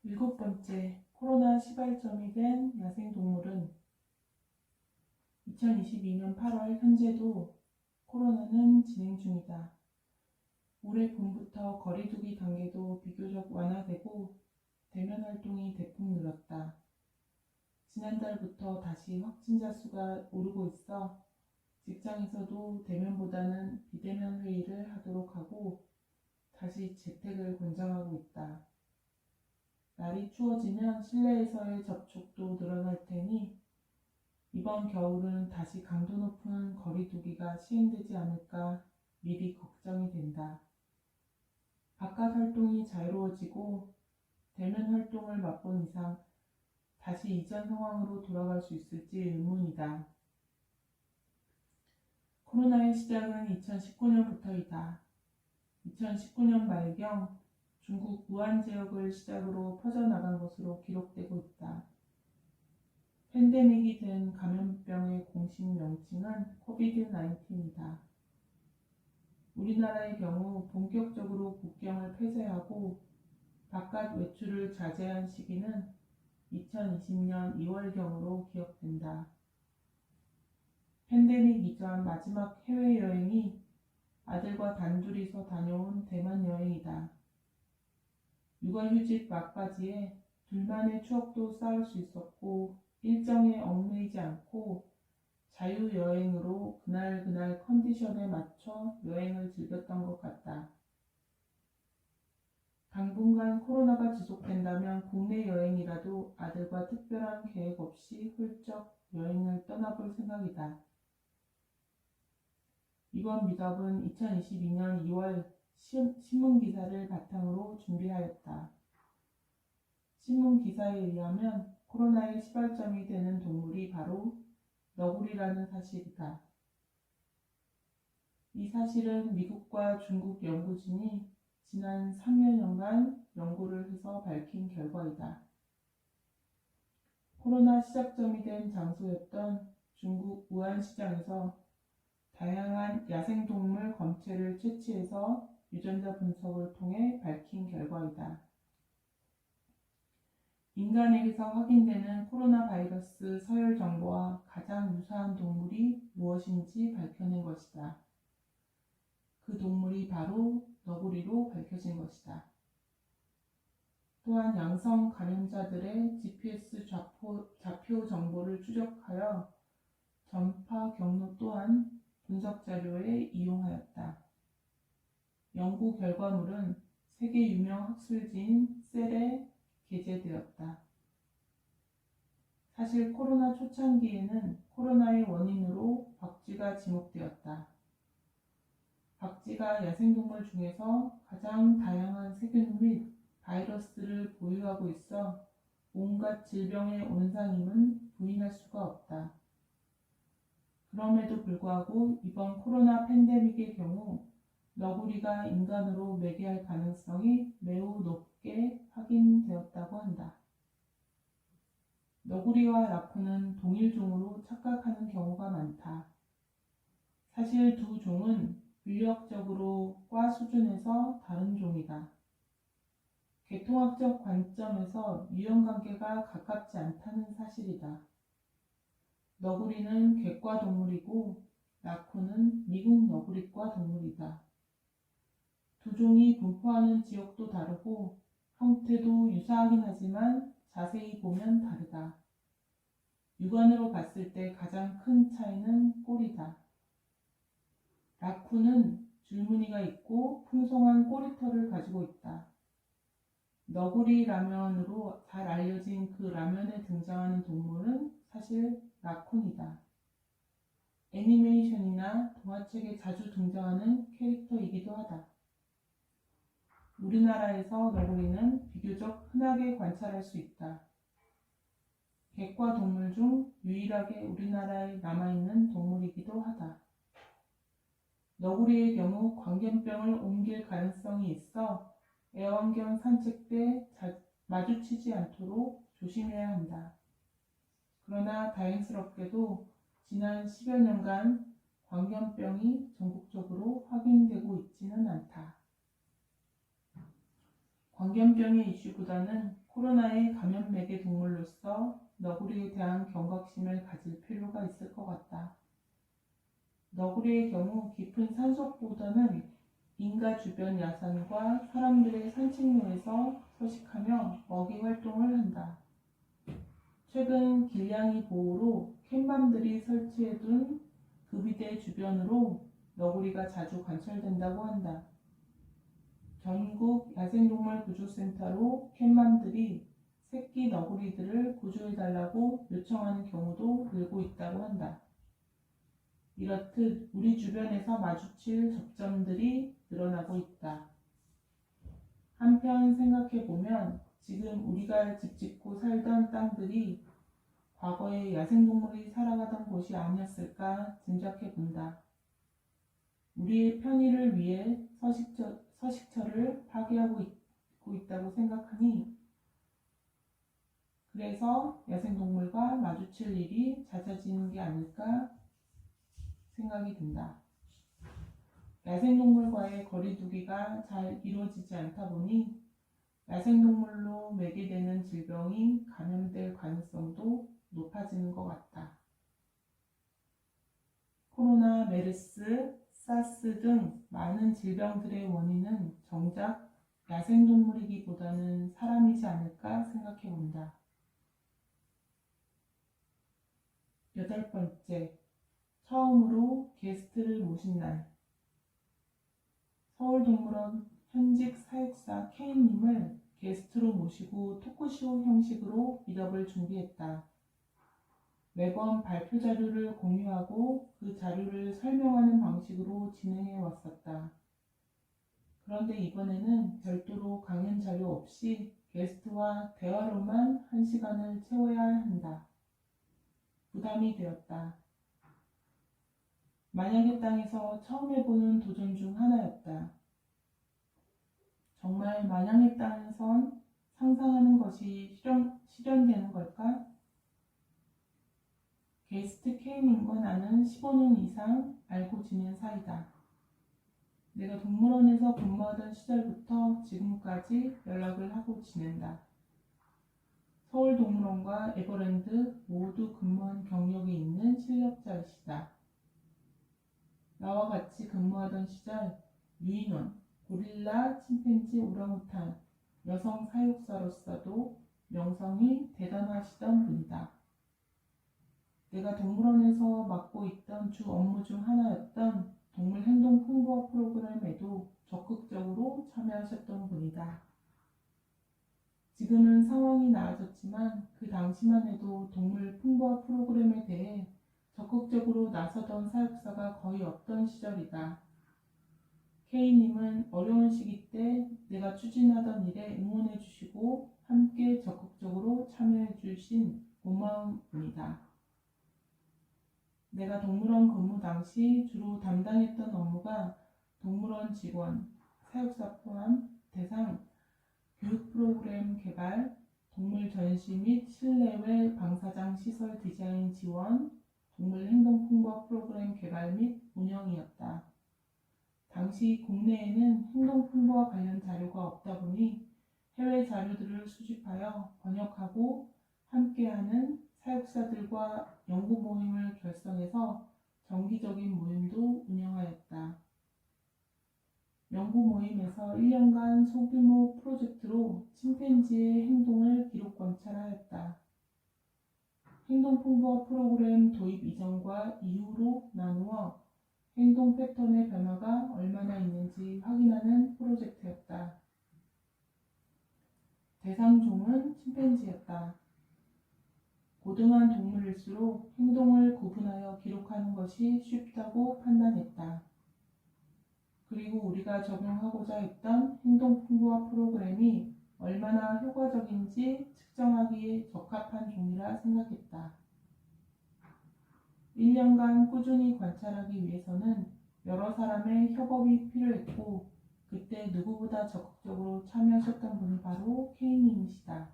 7번째, 코로나 시발점이 된 야생동물은 2022년 8월 현재도 코로나는 진행 중이다. 올해 봄부터 거리두기 단계도 비교적 완화되고 대면 활동이 대폭 늘었다. 지난달부터 다시 확진자 수가 오르고 있어 직장에서도 대면보다는 비대면 회의를 하도록 하고 다시 재택을 권장하고 있다. 날이 추워지면 실내에서의 접촉도 늘어날 테니 이번 겨울은 다시 강도 높은 거리두기가 시행되지 않을까 미리 걱정이 된다. 바깥 활동이 자유로워지고 대면 활동을 맛본 이상 다시 이전 상황으로 돌아갈 수 있을지 의문이다. 코로나의 시작은 2019년부터이다. 2019년 말경 중국 우한 지역을 시작으로 퍼져나간 것으로 기록되고 있다. 팬데믹이 된 감염병의 공식 명칭은 코비드-19이다. 우리나라의 경우 본격적으로 국경을 폐쇄하고 바깥 외출을 자제한 시기는 2020년 2월경으로 기억된다. 팬데믹 이전 마지막 해외여행이 아들과 단둘이서 다녀온 대만 여행이다. 육아휴직 막바지에 둘만의 추억도 쌓을 수 있었고 일정에 얽매이지 않고 자유여행으로 그날 컨디션에 맞춰 여행을 즐겼던 것 같다. 당분간 코로나가 지속된다면 국내 여행이라도 아들과 특별한 계획 없이 훌쩍 여행을 떠나볼 생각이다. 이번 미더은 2022년 2월 신문기사를 바탕으로 준비하였다. 신문기사에 의하면 코로나의 시발점이 되는 동물이 바로 너구리라는 사실이다. 이 사실은 미국과 중국 연구진이 지난 3여 년간 연구를 해서 밝힌 결과이다. 코로나 시작점이 된 장소였던 중국 우한시장에서 다양한 야생동물 검체를 채취해서 유전자 분석을 통해 밝힌 결과이다. 인간에게서 확인되는 코로나 바이러스 서열 정보와 가장 유사한 동물이 무엇인지 밝혀낸 것이다. 그 동물이 바로 너구리로 밝혀진 것이다. 또한 양성 감염자들의 GPS 좌표 정보를 추적하여 전파 경로 또한 분석 자료에 이용하였다. 연구 결과물은 세계 유명 학술지인 셀에 게재되었다. 사실 코로나 초창기에는 코로나의 원인으로 박쥐가 지목되었다. 박쥐가 야생동물 중에서 가장 다양한 세균 및 바이러스를 보유하고 있어 온갖 질병의 온상임은 부인할 수가 없다. 그럼에도 불구하고 이번 코로나 팬데믹의 경우 너구리가 인간으로 매개할 가능성이 매우 높게 확인되었다고 한다. 너구리와 라쿤은 동일 종으로 착각하는 경우가 많다. 사실 두 종은 물리학적으로 과 수준에서 다른 종이다. 계통학적 관점에서 유형관계가 가깝지 않다는 사실이다. 너구리는 객과 동물이고 라쿤은 미국 너구리과 동물이다. 두 종이 분포하는 지역도 다르고 형태도 유사하긴 하지만 자세히 보면 다르다. 육안으로 봤을 때 가장 큰 차이는 꼬리다. 라쿤은 줄무늬가 있고 풍성한 꼬리털을 가지고 있다. 너구리 라면으로 잘 알려진 그 라면에 등장하는 동물은 사실 라쿤이다. 애니메이션이나 동화책에 자주 등장하는 캐릭터이기도 하다. 우리나라에서 너구리는 비교적 흔하게 관찰할 수 있다. 객과 동물 중 유일하게 우리나라에 남아있는 동물이기도 하다. 너구리의 경우 광견병을 옮길 가능성이 있어 애완견 산책 때 마주치지 않도록 조심해야 한다. 그러나 다행스럽게도 지난 10여 년간 광견병이 전국적으로 확인되고 있지는 않다. 광견병의 이슈보다는 코로나의 감염맥의 동물로서 너구리에 대한 경각심을 가질 필요가 있을 것 같다. 너구리의 경우 깊은 산속보다는 인가 주변 야산과 사람들의 산책로에서 서식하며 먹이 활동을 한다. 최근 길냥이 보호로 캣맘들이 설치해둔 급이대 주변으로 너구리가 자주 관찰된다고 한다. 전국 야생동물 구조센터로 캣맘들이 새끼 너구리들을 구조해달라고 요청하는 경우도 늘고 있다고 한다. 이렇듯 우리 주변에서 마주칠 접점들이 늘어나고 있다. 한편 생각해보면 지금 우리가 집 짓고 살던 땅들이 과거에 야생동물이 살아가던 곳이 아니었을까 짐작해본다. 우리의 편의를 위해 서식처를 파괴하고 있다고 생각하니 그래서 야생동물과 마주칠 일이 잦아지는 게 아닐까 생각이 든다. 야생동물과의 거리두기가 잘 이루어지지 않다 보니 야생동물로 매개되는 질병이 감염될 가능성도 높아지는 것 같다. 코로나, 메르스, 사스 등 많은 질병들의 원인은 정작 야생동물이기보다는 사람이지 않을까 생각해 본다. 8번째, 처음으로 게스트를 모신 날. 서울동물원 현직 사육사 K님을 게스트로 모시고 토크쇼 형식으로 미업을 준비했다. 매번 발표 자료를 공유하고 그 자료를 설명하는 방식으로 진행해 왔었다. 그런데 이번에는 별도로 강연 자료 없이 게스트와 대화로만 1시간을 채워야 한다. 부담이 되었다. 만약의 땅에서 처음 해보는 도전 중 하나였다. 정말 만약의 땅에선 상상하는 것이 실현되는 걸까? 게스트 K님과 나는 15년 이상 알고 지낸 사이다. 내가 동물원에서 근무하던 시절부터 지금까지 연락을 하고 지낸다. 서울동물원과 에버랜드 모두 근무한 경력이 있는 실력자이시다. 나와 같이 근무하던 시절 유인원, 고릴라, 침팬지, 오랑우탄, 여성 사육사로서도 명성이 대단하시던 분이다. 내가 동물원에서 맡고 있던 주 업무 중 하나였던 동물 행동 풍부화 프로그램에도 적극적으로 참여하셨던 분이다. 지금은 상황이 나아졌지만 그 당시만 해도 동물 풍부화 프로그램에 대해 적극적으로 나서던 사육사가 거의 없던 시절이다. K님은 어려운 시기 때 내가 추진하던 일에 응원해 주시고 함께 적극적으로 참여해 주신 고마운 분이다. 내가 동물원 근무 당시 주로 담당했던 업무가 동물원 직원, 사육사 포함 대상 교육 프로그램 개발, 동물 전시 및 실내외 방사장 시설 디자인 지원, 동물 행동 풍부화 프로그램 개발 및 운영이었다. 당시 국내에는 행동 풍부화 관련 자료가 없다 보니 해외 자료들을 수집하여 번역하고 함께하는 사육사들과 연구 모임을 결성해서 정기적인 모임도 운영하였다. 연구 모임에서 1년간 소규모 프로젝트로 침팬지의 행동을 기록 관찰하였다. 행동 풍부화 프로그램 도입 이전과 이후로 나누어 행동 패턴의 변화가 얼마나 있는지 확인하는 프로젝트였다. 대상 종은 침팬지였다. 고등한 동물일수록 행동을 구분하여 기록하는 것이 쉽다고 판단했다. 그리고 우리가 적용하고자 했던 행동 풍부화 프로그램이 얼마나 효과적인지 측정하기에 적합한 종이라 생각했다. 1년간 꾸준히 관찰하기 위해서는 여러 사람의 협업이 필요했고 그때 누구보다 적극적으로 참여하셨던 분이 바로 K님이시다.